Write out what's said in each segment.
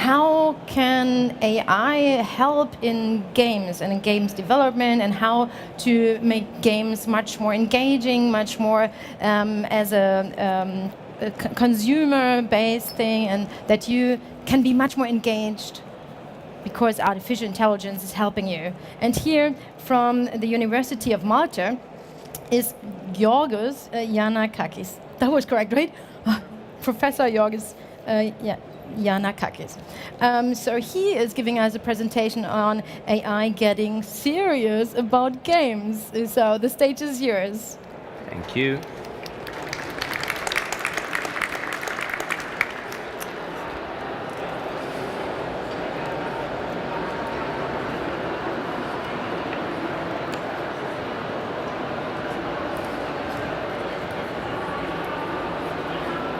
how can AI help in games and in games development, and how to make games much more engaging, much more as a consumer-based thing, and that you can be much more engaged because artificial intelligence is helping you. And here, from the University of Malta, is Georgios Yannakakis. That was correct, right? Professor Georgios Yannakakis. So he is giving us a presentation on AI getting serious about games. So the stage is yours. Thank you.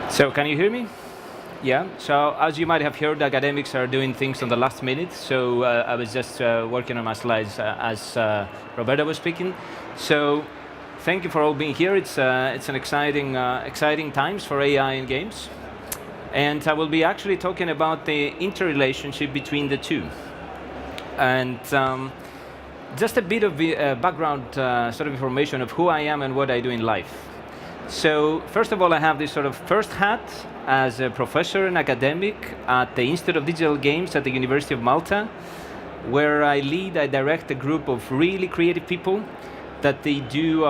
So can you hear me? Yeah. So as you might have heard, academics are doing things on the last minute. So I was just working on my slides as Roberta was speaking. So thank you for all being here. It's an exciting times for AI in games. And I will be actually talking about the interrelationship between the two. And just a bit of background sort of information of who I am and what I do in life. So first of all, I have this sort of first hat as a professor and academic at the Institute of Digital Games at the University of Malta, where I direct a group of really creative people that they do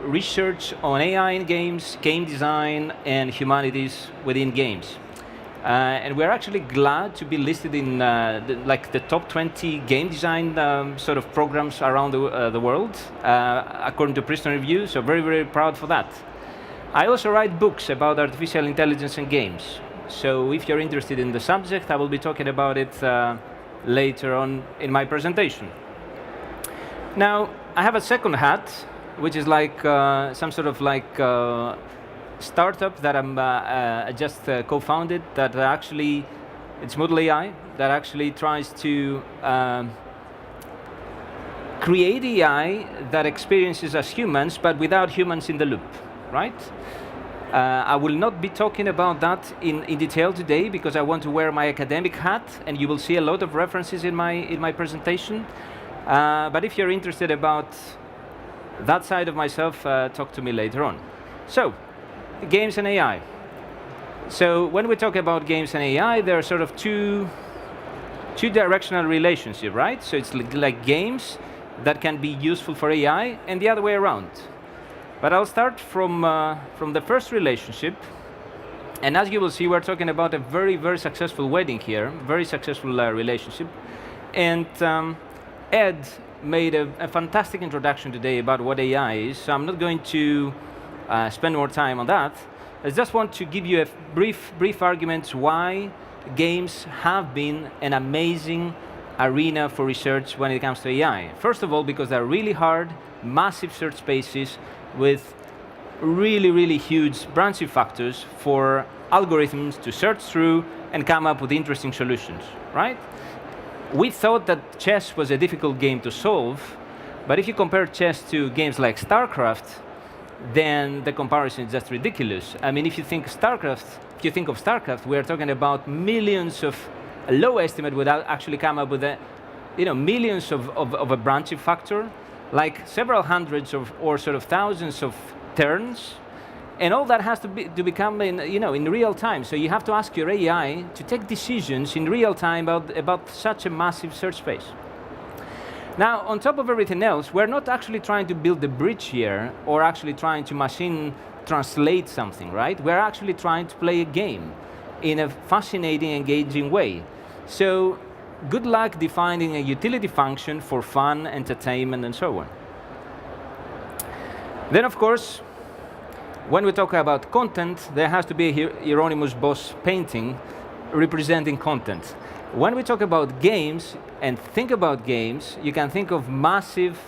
research on AI in games, game design, and humanities within games. And we're actually glad to be listed in the top 20 game design sort of programs around the world, according to Princeton Review, so very, very proud for that. I also write books about artificial intelligence and games. So if you're interested in the subject, I will be talking about it later on in my presentation. Now, I have a second hat, which is like some sort of startup that I'm just co-founded, that actually, it's Moodle AI, that actually tries to create AI that experiences as humans, but without humans in the loop, right? I will not be talking about that in detail today because I want to wear my academic hat, and you will see a lot of references in my presentation. But if you're interested about that side of myself, talk to me later on. So, games and AI. So when we talk about games and AI, there are sort of two directional relationship, right? So it's like games that can be useful for AI and the other way around. But I'll start from the first relationship. And as you will see, we're talking about a very, very successful wedding here, very successful relationship. And Ed made a fantastic introduction today about what AI is, so I'm not going to spend more time on that. I just want to give you a brief arguments why games have been an amazing arena for research when it comes to AI. First of all, because they're really hard, massive search spaces with really, really huge branching factors for algorithms to search through and come up with interesting solutions, right? We thought that chess was a difficult game to solve, but if you compare chess to games like StarCraft, then the comparison is just ridiculous. I mean, if you think of StarCraft, we are talking about millions of, a low estimate would actually come up with millions of a branching factor, like several hundreds or sort of thousands of turns, and all that has to become in real time. So you have to ask your AI to take decisions in real time about such a massive search space. Now, on top of everything else, we're not actually trying to build a bridge here or actually trying to machine translate something, right? We're actually trying to play a game in a fascinating, engaging way. So good luck defining a utility function for fun, entertainment, and so on. Then, of course, when we talk about content, there has to be a Hieronymus Bosch painting representing content. When we talk about games and think about games, you can think of massive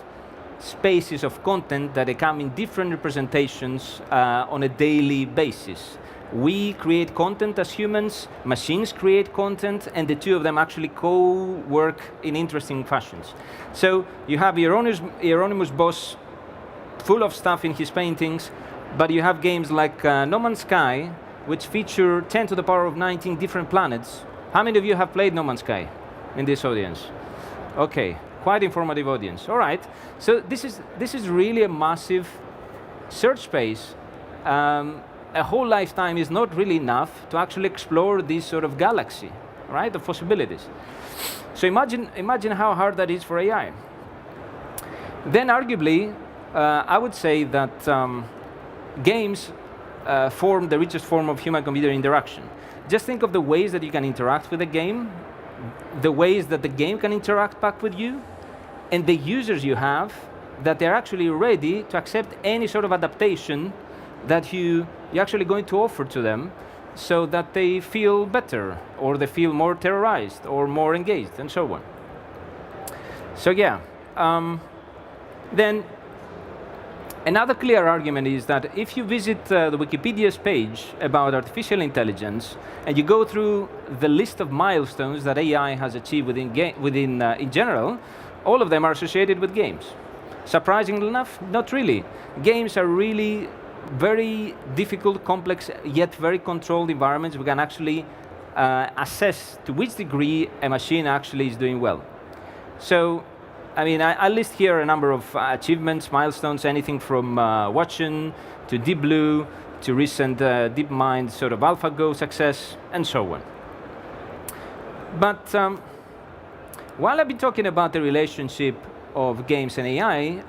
spaces of content that come in different representations on a daily basis. We create content as humans, machines create content, and the two of them actually co-work in interesting fashions. So you have Hieronymus Bosch full of stuff in his paintings, but you have games like No Man's Sky, which feature 10 to the power of 19 different planets, How many of you have played No Man's Sky in this audience? Okay, quite informative audience. All right, so this is really a massive search space. A whole lifetime is not really enough to actually explore this sort of galaxy, right, of possibilities. So imagine how hard that is for AI. Then arguably, I would say that games form the richest form of human-computer interaction. Just think of the ways that you can interact with a game, the ways that the game can interact back with you, and the users you have that they're actually ready to accept any sort of adaptation that you're actually going to offer to them so that they feel better, or they feel more terrorized, or more engaged, and so on. So yeah, then another clear argument is that if you visit the Wikipedia's page about artificial intelligence, and you go through the list of milestones that AI has achieved in general, all of them are associated with games. Surprisingly enough, not really. Games are really very difficult, complex, yet very controlled environments. We can actually assess to which degree a machine actually is doing well. So, I mean, I list here a number of achievements, milestones, anything from Watson to Deep Blue to recent DeepMind sort of AlphaGo success, and so on. But while I've been talking about the relationship of games and AI,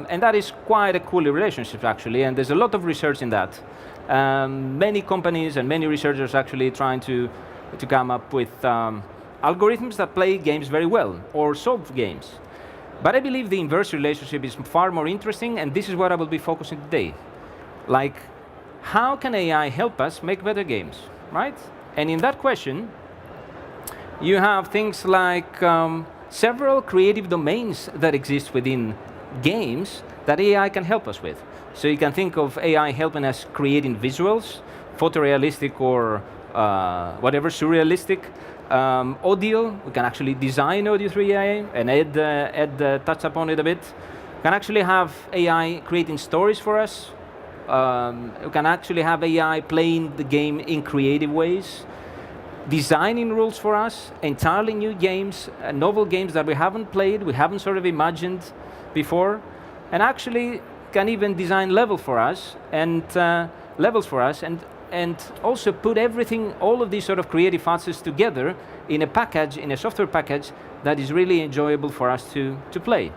and that is quite a cool relationship actually, and there's a lot of research in that. Many companies and many researchers actually trying to come up with algorithms that play games very well, or solve games. But I believe the inverse relationship is far more interesting, and this is what I will be focusing today. Like, how can AI help us make better games, right? And in that question, you have things like several creative domains that exist within games that AI can help us with. So you can think of AI helping us creating visuals, photorealistic or whatever, surrealistic. Audio, we can actually design audio through AI, and Ed touched upon it a bit. We can actually have AI creating stories for us. We can actually have AI playing the game in creative ways, designing rules for us, entirely new games, novel games that we haven't played, we haven't sort of imagined before, and actually can even design levels for us, and also put everything, all of these sort of creative facets together in a package, in a software package that is really enjoyable for us to play.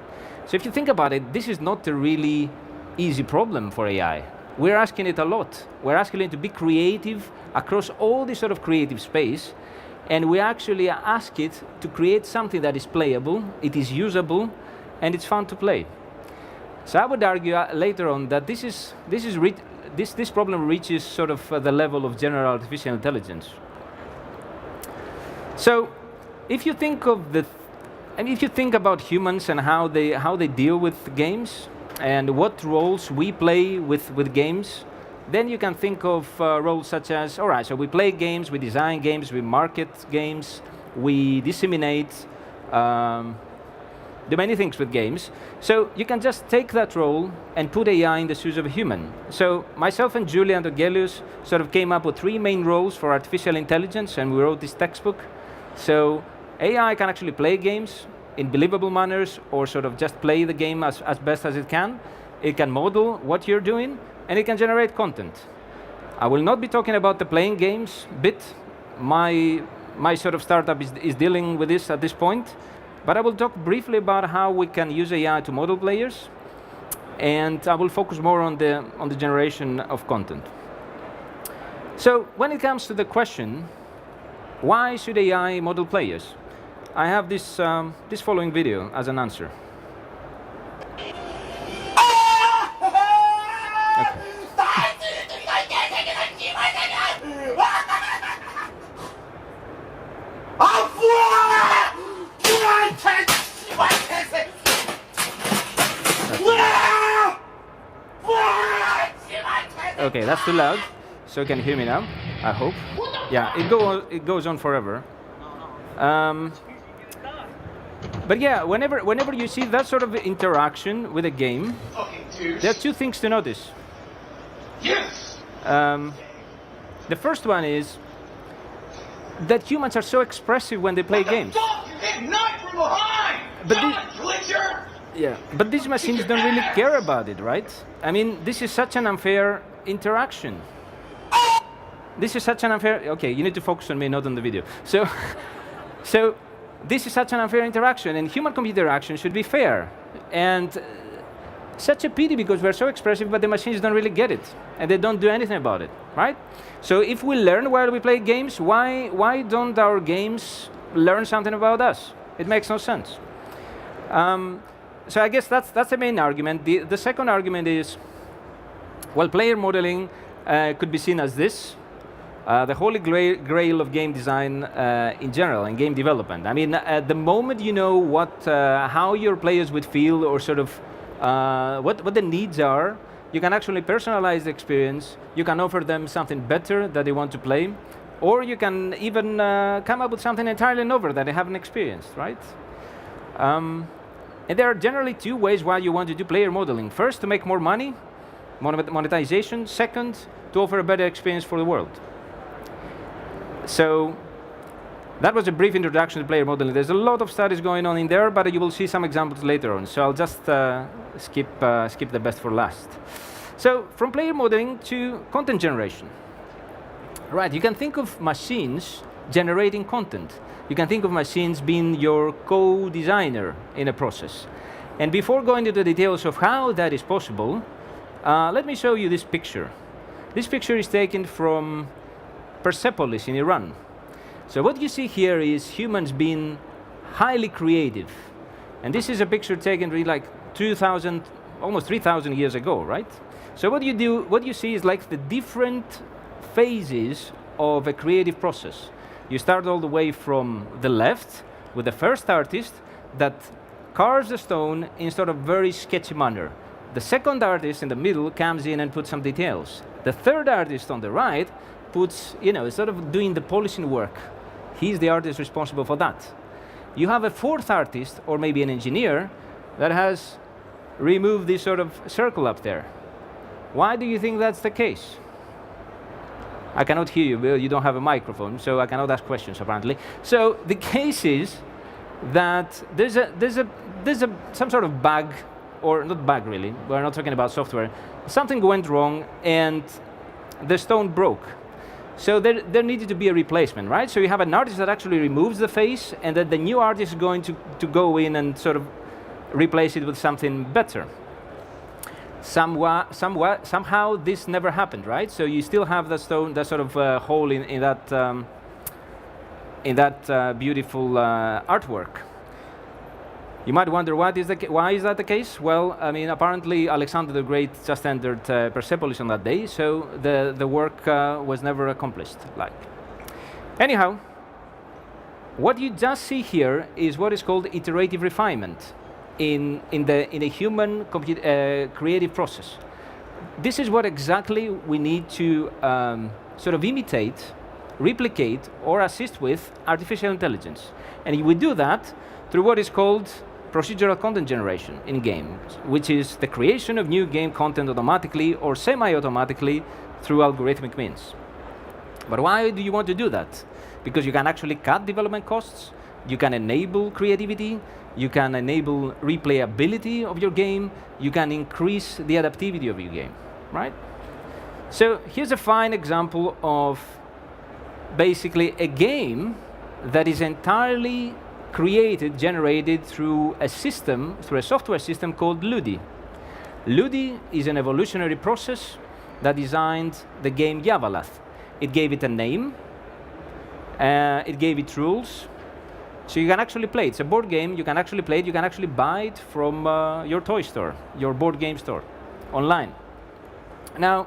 So if you think about it, this is not a really easy problem for AI. We're asking it a lot. We're asking it to be creative across all this sort of creative space, and we actually ask it to create something that is playable, it is usable, and it's fun to play. So I would argue later on that this problem reaches sort of the level of general artificial intelligence. So if you think if you think about humans and how they deal with games, and what roles we play with games, then you can think of roles such as, all right, so we play games, we design games, we market games, we disseminate, do many things with games. So you can just take that role and put AI in the shoes of a human. So myself and Julia Georgios sort of came up with 3 main roles for artificial intelligence, and we wrote this textbook. So AI can actually play games in believable manners, or sort of just play the game as best as it can. It can model what you're doing, and it can generate content. I will not be talking about the playing games bit. My sort of startup is dealing with this at this point, but I will talk briefly about how we can use AI to model players, and I will focus more on the generation of content. So when it comes to the question, why should AI model players? I have this following video as an answer. Okay, that's too loud, so you can hear me now, I hope. Yeah, it goes on forever. But yeah, whenever you see that sort of interaction with a game, there are 2 things to notice. Yes. The first one is that humans are so expressive when they play games. But these machines don't really care about it, right? I mean, this is such an unfair interaction. This is such an unfair. Okay, you need to focus on me, not on the video. So this is such an unfair interaction, and human-computer interaction should be fair. And such a pity because we're so expressive, but the machines don't really get it, and they don't do anything about it, right? So if we learn while we play games, why don't our games learn something about us? It makes no sense. So I guess that's the main argument. The second argument is, well, player modeling could be seen as this. The holy grail of game design in general, and game development. I mean, at the moment you know how your players would feel, or sort of what the needs are, you can actually personalize the experience. You can offer them something better that they want to play, or you can even come up with something entirely novel that they haven't experienced, right? And there are generally two ways why you want to do player modeling. First, to make more money, monetization. Second, to offer a better experience for the world. So that was a brief introduction to player modeling. There's a lot of studies going on in there, but you will see some examples later on. So I'll just skip the best for last. So from player modeling to content generation. Right, you can think of machines generating content. You can think of machines being your co-designer in a process. And before going into the details of how that is possible, let me show you this picture. This picture is taken from Persepolis in Iran. So what you see here is humans being highly creative. And this is a picture taken really like 2,000, almost 3,000 years ago, right? So what you see is like the different phases of a creative process. You start all the way from the left with the first artist that carves the stone in sort of very sketchy manner. The second artist in the middle comes in and puts some details. The third artist on the right puts, sort of doing the polishing work. He's the artist responsible for that. You have a fourth artist, or maybe an engineer, that has removed this sort of circle up there. Why do you think that's the case? I cannot hear you, you don't have a microphone, so I cannot ask questions apparently. So the case is that there's some sort of bug, or not bug really, we're not talking about software. Something went wrong and the stone broke. So there needed to be a replacement, right? So you have an artist that actually removes the face, and then the new artist is going to go in and sort of replace it with something better. Somehow this never happened, right? So you still have the stone, that sort of hole in that beautiful artwork. You might wonder why is that the case? Well, I mean, apparently Alexander the Great just entered Persepolis on that day, so the work was never accomplished. Anyhow, what you just see here is what is called iterative refinement in a human creative process. This is what exactly we need to sort of imitate, replicate, or assist with artificial intelligence. And we do that through what is called procedural content generation in games, which is the creation of new game content automatically or semi-automatically through algorithmic means. But why do you want to do that? Because you can actually cut development costs, you can enable creativity, you can enable replayability of your game, you can increase the adaptivity of your game, right? So here's a fine example of basically a game that is entirely generated through a software system called Ludi. Ludi is an evolutionary process that designed the game Yavalath. It gave it a name, it gave it rules, so you can actually play it. It's a board game, you can actually play it, you can actually buy it from your toy store, your board game store, online. Now,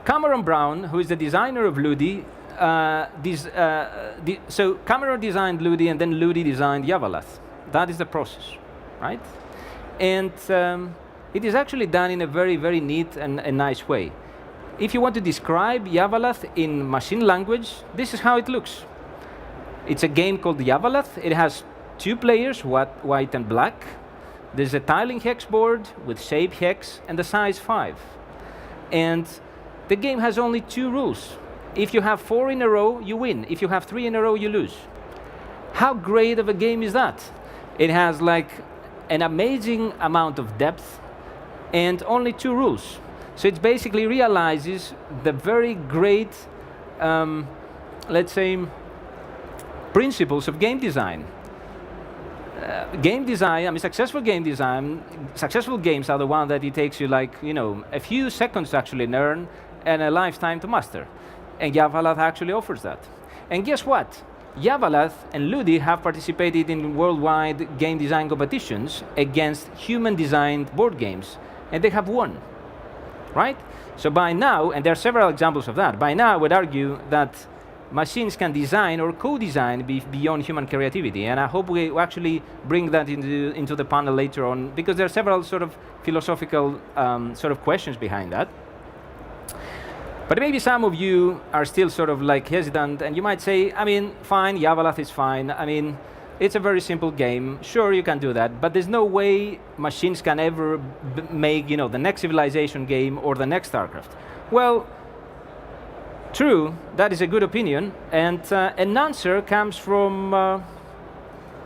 Cameron Brown, who is the designer of Ludi, so Cameron designed Ludi, and then Ludi designed Yavalath. That is the process, right? And it is actually done in a very, very neat and a nice way. If you want to describe Yavalath in machine language, this is how it looks. It's a game called Yavalath. It has 2 players, white and black. There's a tiling hex board with shape hex and the size 5. And the game has only 2 rules. If you have 4 in a row, you win. If you have 3 in a row, you lose. How great of a game is that? It has like an amazing amount of depth and only 2 rules. So it basically realizes the very great, let's say, principles of game design. Game design, I mean, successful game design, successful games are the one that it takes you like, a few seconds to actually learn and a lifetime to master. And Yavalath actually offers that. And guess what? Yavalath and Ludi have participated in worldwide game design competitions against human-designed board games, and they have won, right? So by now, and there are several examples of that, by now I would argue that machines can design or co-design beyond human creativity, and I hope we actually bring that into the panel later on, because there are several sort of philosophical sort of questions behind that. But maybe some of you are still sort of like hesitant, and you might say, I mean, fine, Yavalath is fine. I mean, it's a very simple game. Sure, you can do that, but there's no way machines can ever make, the next Civilization game or the next StarCraft. Well, true, that is a good opinion, and an answer comes from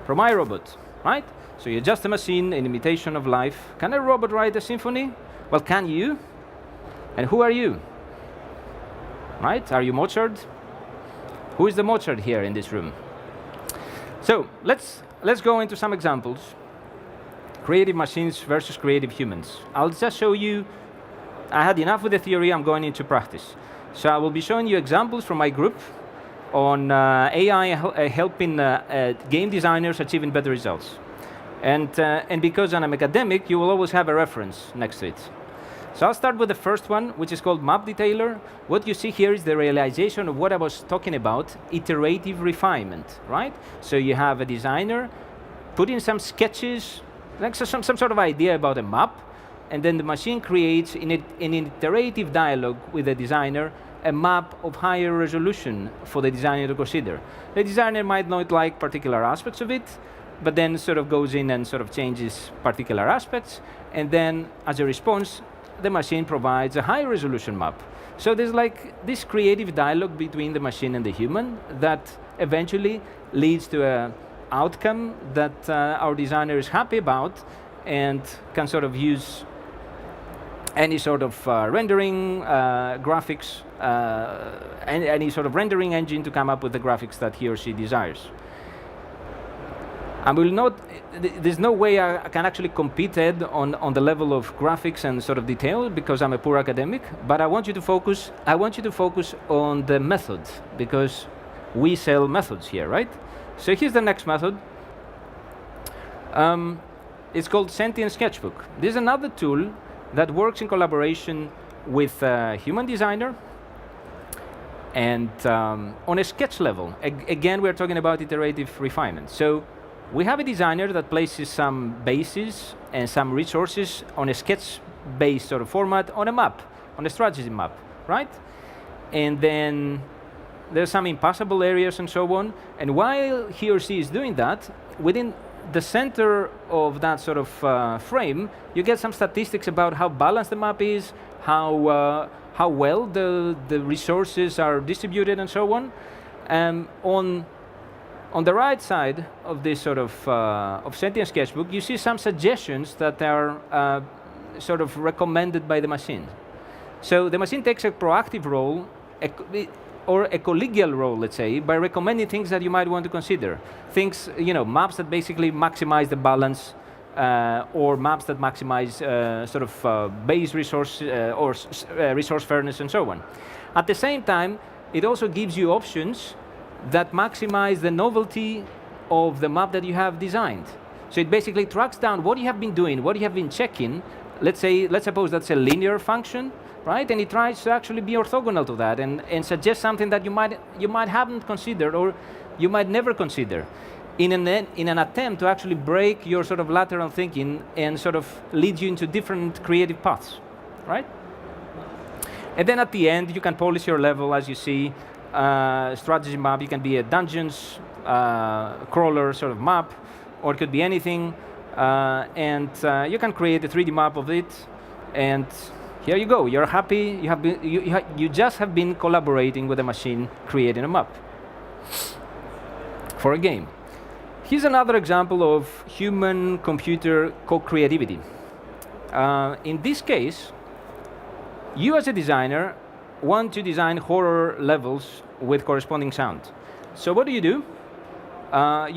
iRobot, right? So you're just a machine, an imitation of life. Can a robot write a symphony? Well, can you? And who are you? Right? Are you Mozart? Who is the Mozart here in this room? So let's go into some examples. Creative machines versus creative humans. I'll just show you. I had enough with the theory. I'm going into practice. So I will be showing you examples from my group on AI helping game designers achieving better results. And because I'm an academic, you will always have a reference next to it. So I'll start with the first one, which is called Map Detailer. What you see here is the realization of what I was talking about, iterative refinement, right? So you have a designer putting some sketches, like some sort of idea about a map, and then the machine creates in an iterative dialogue with the designer a map of higher resolution for the designer to consider. The designer might not like particular aspects of it, but then sort of goes in and sort of changes particular aspects, and then as a response, the machine provides a high resolution map. So there's like this creative dialogue between the machine and the human that eventually leads to an outcome that our designer is happy about and can sort of use any sort of rendering graphics, any sort of rendering engine to come up with the graphics that he or she desires. I will not, there's no way I can actually compete on the level of graphics and sort of detail because I'm a poor academic, but I want you to focus on the method because we sell methods here, right? So here's the next method. It's called Sentience Sketchbook. This is another tool that works in collaboration with a human designer and on a sketch level. Again, we're talking about iterative refinement. So we have a designer that places some bases and some resources on a sketch-based sort of format on a map, on a strategy map, right? And then there's some impassable areas and so on. And while he or she is doing that, within the center of that sort of frame, you get some statistics about how balanced the map is, how well the resources are distributed and so on. On the right side of this sort of Sentience Sketchbook, you see some suggestions that are sort of recommended by the machine. So the machine takes a proactive role, or a collegial role, let's say, by recommending things that you might want to consider. Things, maps that basically maximize the balance, or maps that maximize sort of base resource or resource fairness and so on. At the same time, it also gives you options that maximize the novelty of the map that you have designed. So it basically tracks down what you have been doing, what you have been checking. Let's suppose that's a linear function, right? And it tries to actually be orthogonal to that and suggest something that you might haven't considered or you might never consider in an attempt to actually break your sort of lateral thinking and sort of lead you into different creative paths, right? And then at the end, you can polish your level as you see. Strategy map, you can be a dungeons crawler sort of map, or it could be anything, and you can create a 3D map of it, and here you go. You're happy. You just have been collaborating with a machine, creating a map for a game. Here's another example of human-computer co-creativity. In this case, you as a designer want to design horror levels with corresponding sound. So what do? You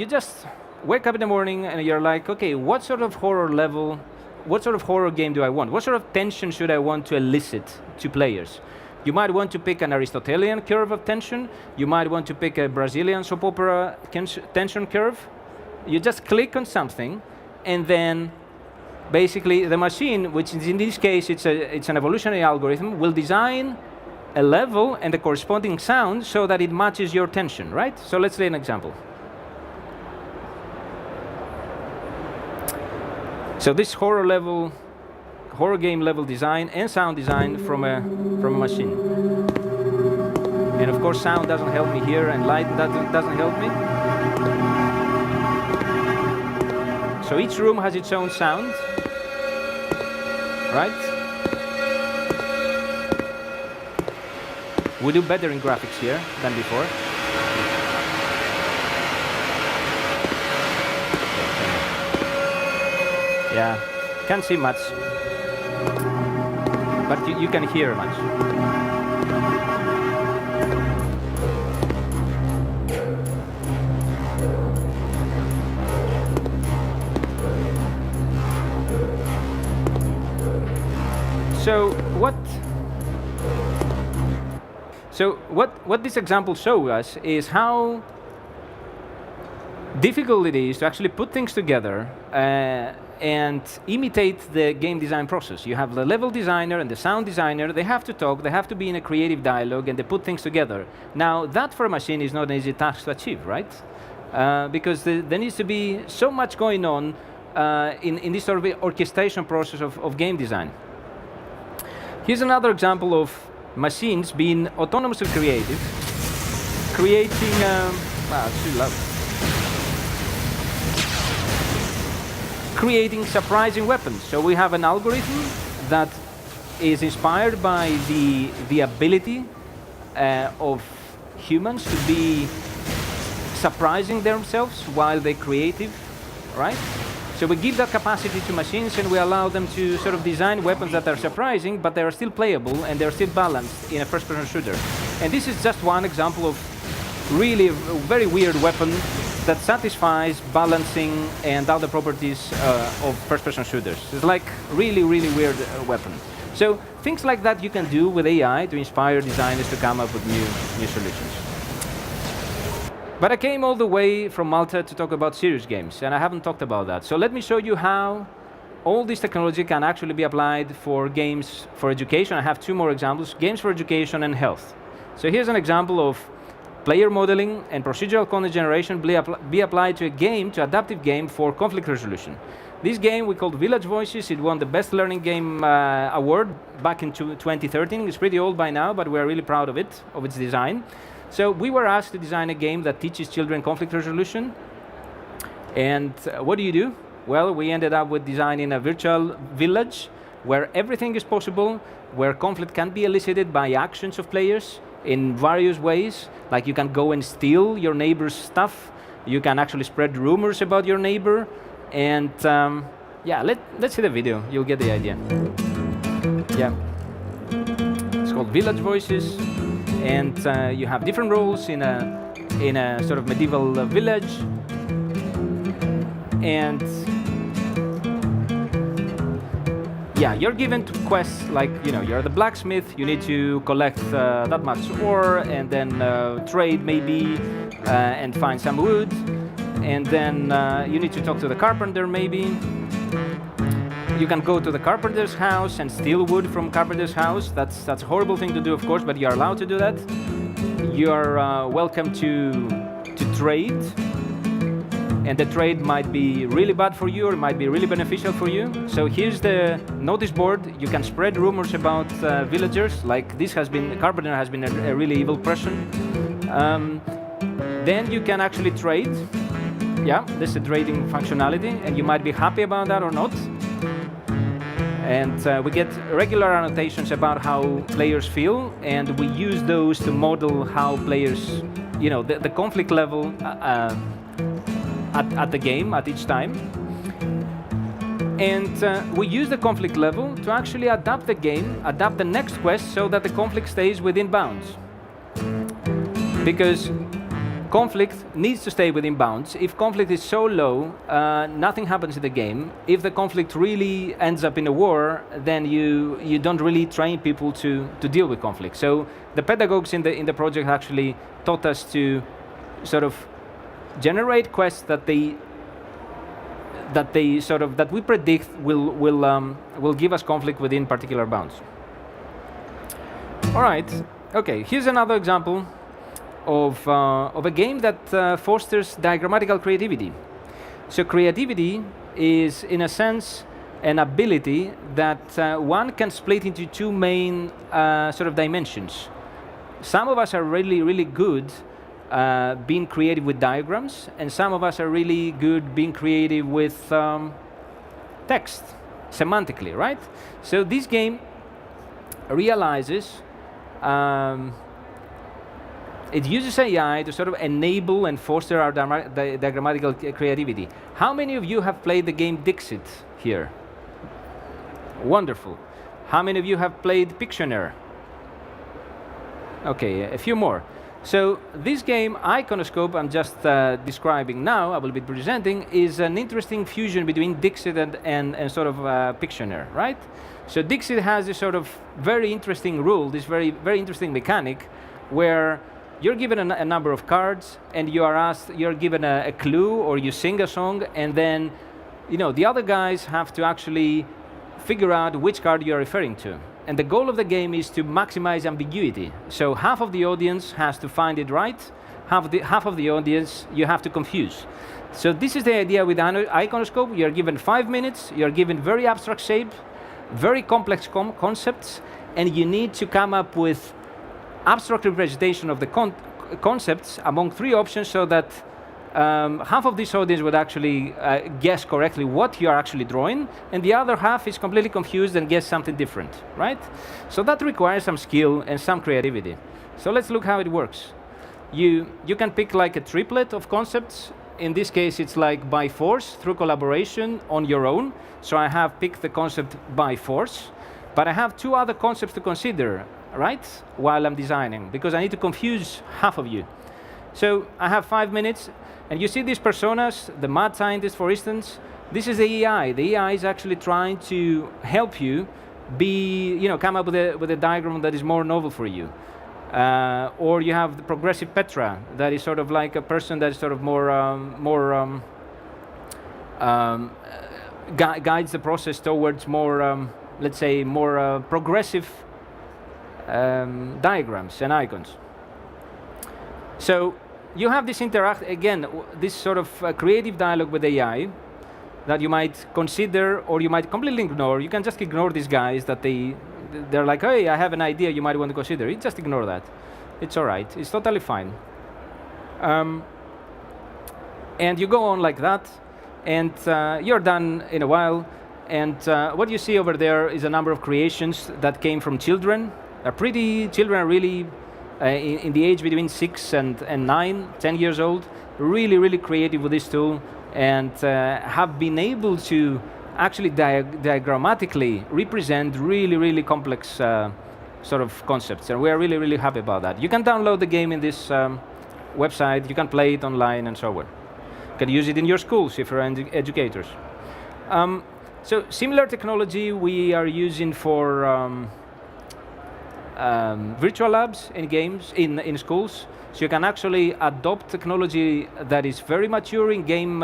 just wake up in the morning and you're like, okay, what sort of horror level, what sort of horror game do I want? What sort of tension should I want to elicit to players? You might want to pick an Aristotelian curve of tension. You might want to pick a Brazilian soap opera tension curve. You just click on something, and then basically the machine, which is in this case it's an evolutionary algorithm, will design a level and the corresponding sound so that it matches your tension, right? So let's say an example. So this horror game level design and sound design from a machine. And of course sound doesn't help me here and light doesn't help me. So each room has its own sound, right? We do better in graphics here than before. Yeah, can't see much, but you can hear much. So what this example shows us is how difficult it is to actually put things together and imitate the game design process. You have the level designer and the sound designer. They have to talk, they have to be in a creative dialogue, and they put things together. Now, that for a machine is not an easy task to achieve, right? Because there needs to be so much going on in this sort of orchestration process of game design. Here's another example of machines being autonomously creative, creating, it's too loud. Creating surprising weapons. So we have an algorithm that is inspired by the ability of humans to be surprising themselves while they're creative, right? So we give that capacity to machines and we allow them to sort of design weapons that are surprising, but they are still playable and they're still balanced in a first-person shooter. And this is just one example of really a very weird weapon that satisfies balancing and other properties of first-person shooters. It's like really, really weird weapon. So things like that you can do with AI to inspire designers to come up with new solutions. But I came all the way from Malta to talk about serious games, and I haven't talked about that. So let me show you how all this technology can actually be applied for games for education. I have two more examples, games for education and health. So here's an example of player modeling and procedural content generation be applied to a game, to adaptive game for conflict resolution. This game we called Village Voices. It won the Best Learning Game award back in 2013. It's pretty old by now, but we're really proud of it, of its design. So we were asked to design a game that teaches children conflict resolution. And what do? Well, we ended up with designing a virtual village where everything is possible, where conflict can be elicited by actions of players in various ways. Like you can go and steal your neighbor's stuff. You can actually spread rumors about your neighbor. And yeah, let's see the video. You'll get the idea. Yeah. It's called Village Voices. And you have different roles in a sort of medieval village. And yeah, you're given to quests like, you're the blacksmith, you need to collect that much ore and then trade maybe and find some wood. And then you need to talk to the carpenter maybe. You can go to the carpenter's house and steal wood from carpenter's house. That's a horrible thing to do, of course, but you're allowed to do that. You're welcome to trade. And the trade might be really bad for you or it might be really beneficial for you. So here's the notice board. You can spread rumors about villagers, like the carpenter has been a really evil person. Then you can actually trade. Yeah, this is a trading functionality, and you might be happy about that or not. And we get regular annotations about how players feel, and we use those to model how players, the conflict level at the game at each time. And we use the conflict level to actually adapt the game, adapt the next quest so that the conflict stays within bounds. Because conflict needs to stay within bounds. If conflict is so low, nothing happens in the game. If the conflict really ends up in a war, then you don't really train people to deal with conflict. So the pedagogues in the project actually taught us to sort of generate quests that we predict will give us conflict within particular bounds. All right. Okay. Here's another example of a game that fosters diagrammatical creativity. So creativity is, in a sense, an ability that one can split into two main sort of dimensions. Some of us are really, really good being creative with diagrams, and some of us are really good being creative with text, semantically, right? So this game realizes it uses AI to sort of enable and foster our diagrammatical creativity. How many of you have played the game Dixit here? Wonderful. How many of you have played Pictionary? Okay, a few more. So this game, Iconoscope, I'm just describing now, I will be presenting, is an interesting fusion between Dixit and sort of Pictionary, right? So Dixit has this sort of very interesting rule, this very, very interesting mechanic, where you're given a number of cards, and you're given a clue, or you sing a song, and then, the other guys have to actually figure out which card you're referring to. And the goal of the game is to maximize ambiguity. So half of the audience has to find it right, half of the audience you have to confuse. So this is the idea with Iconoscope. You're given 5 minutes, you're given very abstract shape, very complex concepts, and you need to come up with abstract representation of the concepts among 3 options, so that half of this audience would actually guess correctly what you are actually drawing, and the other half is completely confused and guess something different, right? So that requires some skill and some creativity. So let's look how it works. You can pick like a triplet of concepts. In this case, it's like by force, through collaboration, on your own. So I have picked the concept by force, but I have 2 other concepts to consider, right, while I'm designing, because I need to confuse half of you. So I have 5 minutes, and you see these personas, the mad scientist, for instance. This is the AI. The AI is actually trying to help you come up with a diagram that is more novel for you. Or you have the progressive Petra, that is sort of like a person that is sort of guides the process towards more, let's say, more progressive diagrams and icons. So you have this this sort of creative dialogue with AI that you might consider, or you might completely ignore. You can just ignore these guys that they're like, hey, I have an idea you might want to consider. You just ignore that. It's all right. It's totally fine. And you go on like that, and you're done in a while. And what you see over there is a number of creations that came from children. Children are really in the age between 6 and 9, 10 years old, really, really creative with this tool, and have been able to actually diagrammatically represent really, really complex sort of concepts. And we are really, really happy about that. You can download the game in this website. You can play it online and so on. You can use it in your schools if you're educators. So similar technology we are using for virtual labs in games, in schools. So you can actually adopt technology that is very mature in game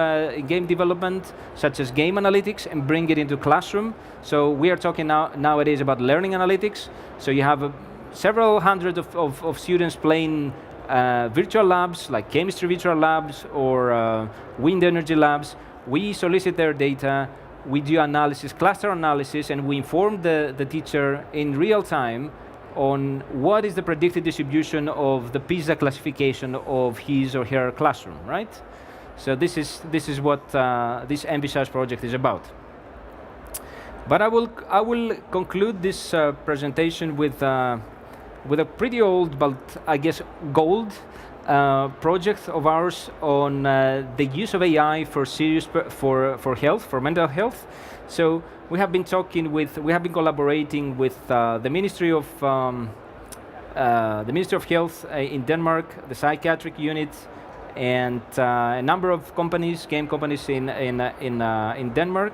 development, such as game analytics, and bring it into classroom. So we are talking nowadays about learning analytics. So you have several hundred of students playing virtual labs, like chemistry virtual labs or wind energy labs. We solicit their data, we do analysis, cluster analysis, and we inform the teacher in real time on what is the predicted distribution of the PISA classification of his or her classroom, right? So this is what this Envisage project is about. But I will conclude this presentation with a pretty old, but I guess gold project of ours on the use of AI for for health, for mental health. So we have been collaborating with the Ministry of Health in Denmark, the psychiatric unit, and a number of companies, game companies in Denmark.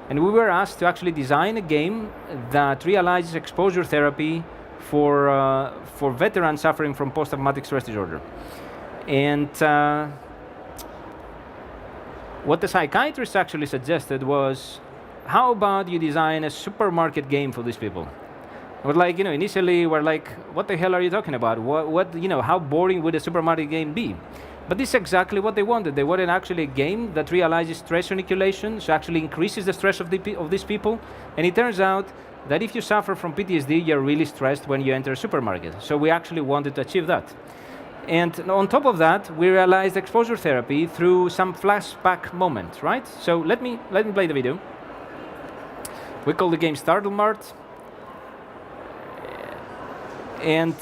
And we were asked to actually design a game that realizes exposure therapy for veterans suffering from post-traumatic stress disorder. And what the psychiatrist actually suggested was, how about you design a supermarket game for these people? But like, initially we're like, what the hell are you talking about? How boring would a supermarket game be? But this is exactly what they wanted. They wanted actually a game that realizes stress inoculation, so actually increases the stress of these people. And it turns out that if you suffer from PTSD, you're really stressed when you enter a supermarket. So we actually wanted to achieve that. And on top of that, we realized exposure therapy through some flashback moments, right? So let me play the video. We call the game Startle Mart. And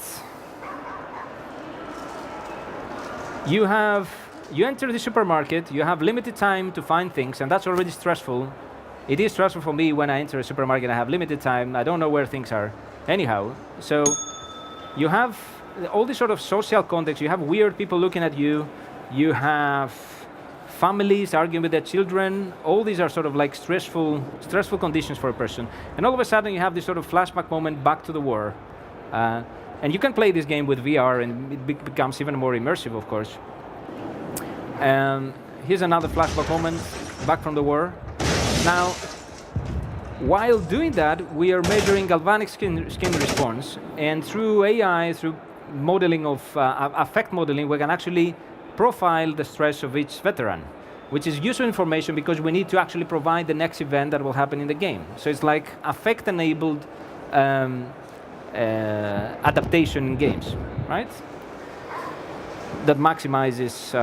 you enter the supermarket, you have limited time to find things, and that's already stressful. It is stressful for me when I enter a supermarket and I have limited time, I don't know where things are. Anyhow, so you have all this sort of social context, you have weird people looking at you, you have families arguing with their children, all these are sort of like stressful conditions for a person. And all of a sudden you have this sort of flashback moment back to the war. And you can play this game with VR and it becomes even more immersive, of course. Here's another flashback moment back from the war. Now, while doing that, we are measuring galvanic skin response, and through AI, through modeling of affect modeling, we can actually profile the stress of each veteran, which is useful information because we need to actually provide the next event that will happen in the game. So it's like affect-enabled adaptation in games, right? That maximizes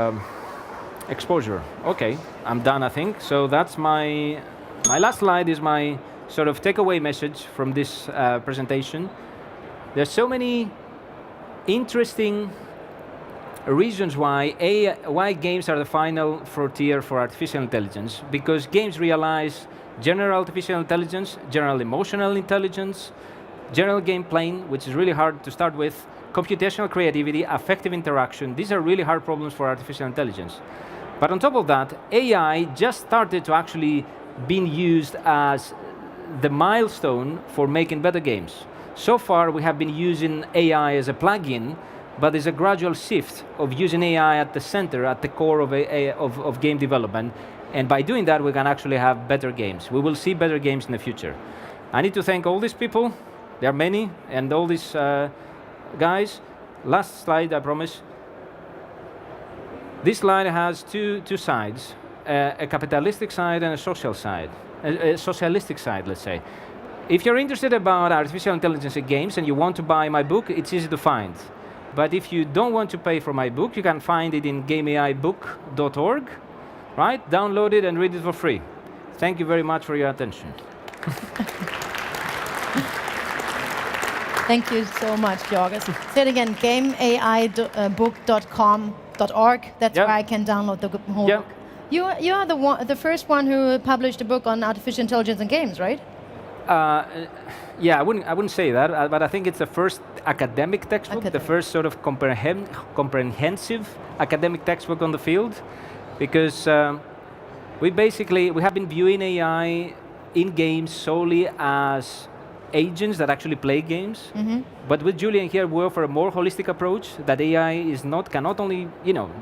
exposure. Okay, I'm done, I think. So that's my last slide is my sort of takeaway message from this presentation. There's so many interesting reasons why games are the final frontier for artificial intelligence, because games realize general artificial intelligence, general emotional intelligence, general game playing, which is really hard to start with, computational creativity, affective interaction. These are really hard problems for artificial intelligence. But on top of that, AI just started to actually being used as the milestone for making better games. So far, we have been using AI as a plugin, but there's a gradual shift of using AI at the center, at the core of game development. And by doing that, we can actually have better games. We will see better games in the future. I need to thank all these people. There are many, and all these guys. Last slide, I promise. This slide has two sides, a capitalistic side and a social side, a socialistic side, let's say. If you're interested about artificial intelligence in games and you want to buy my book, it's easy to find. But if you don't want to pay for my book, you can find it in gameaibook.org, right? Download it and read it for free. Thank you very much for your attention. Thank you so much, Georgios. Say it again, gameaibook.org. That's where I can download the whole book. You are the first one who published a book on artificial intelligence in games, right? Yeah, I wouldn't say that, but I think it's the first academic textbook, the first sort of comprehensive academic textbook on the field, because we have been viewing AI in games solely as agents that actually play games. Mm-hmm. But with Julian here, we offer a more holistic approach that AI cannot only,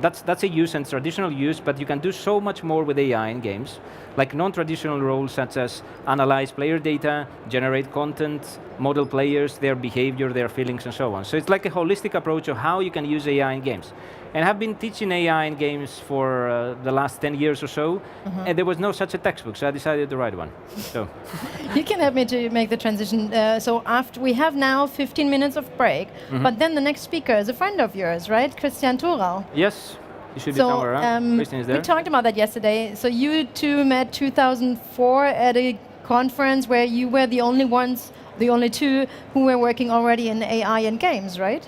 that's a use and traditional use, but you can do so much more with AI in games, like non-traditional roles such as analyze player data, generate content, model players, their behavior, their feelings, and so on. So it's like a holistic approach of how you can use AI in games. And I've been teaching AI in games for the last 10 years or so, and there was no such a textbook, so I decided to write one. So you can help me to make the transition. So after we have now 15 minutes of break, but then the next speaker is a friend of yours, right? Christian Thorau. Yes, you should be somewhere around. Christian is there. We talked about that yesterday. So you two met 2004 at a conference where you were the only ones, the only two who were working already in AI and games, right?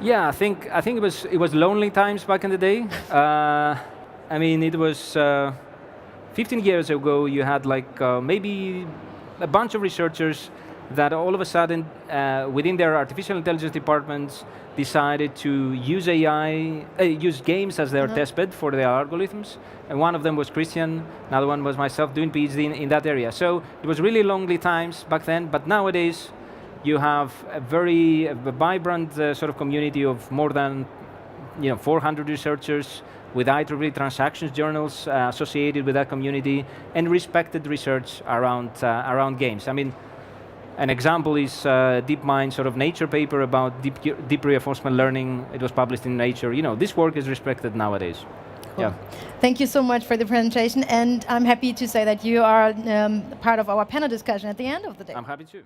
Yeah, I think it was lonely times back in the day. I mean, it was 15 years ago. You had like maybe a bunch of researchers that all of a sudden, within their artificial intelligence departments, decided to use AI, use games as their testbed for their algorithms. And one of them was Christian, another one was myself doing PhD in that area. So it was really lonely times back then, but nowadays you have a very vibrant sort of community of more than 400 researchers with IEEE transactions journals associated with that community and respected research around games. I mean, an example is DeepMind's sort of Nature paper about deep reinforcement learning. It was published in Nature. This work is respected nowadays. Cool. Yeah. Thank you so much for the presentation, and I'm happy to say that you are part of our panel discussion at the end of the day. I'm happy to.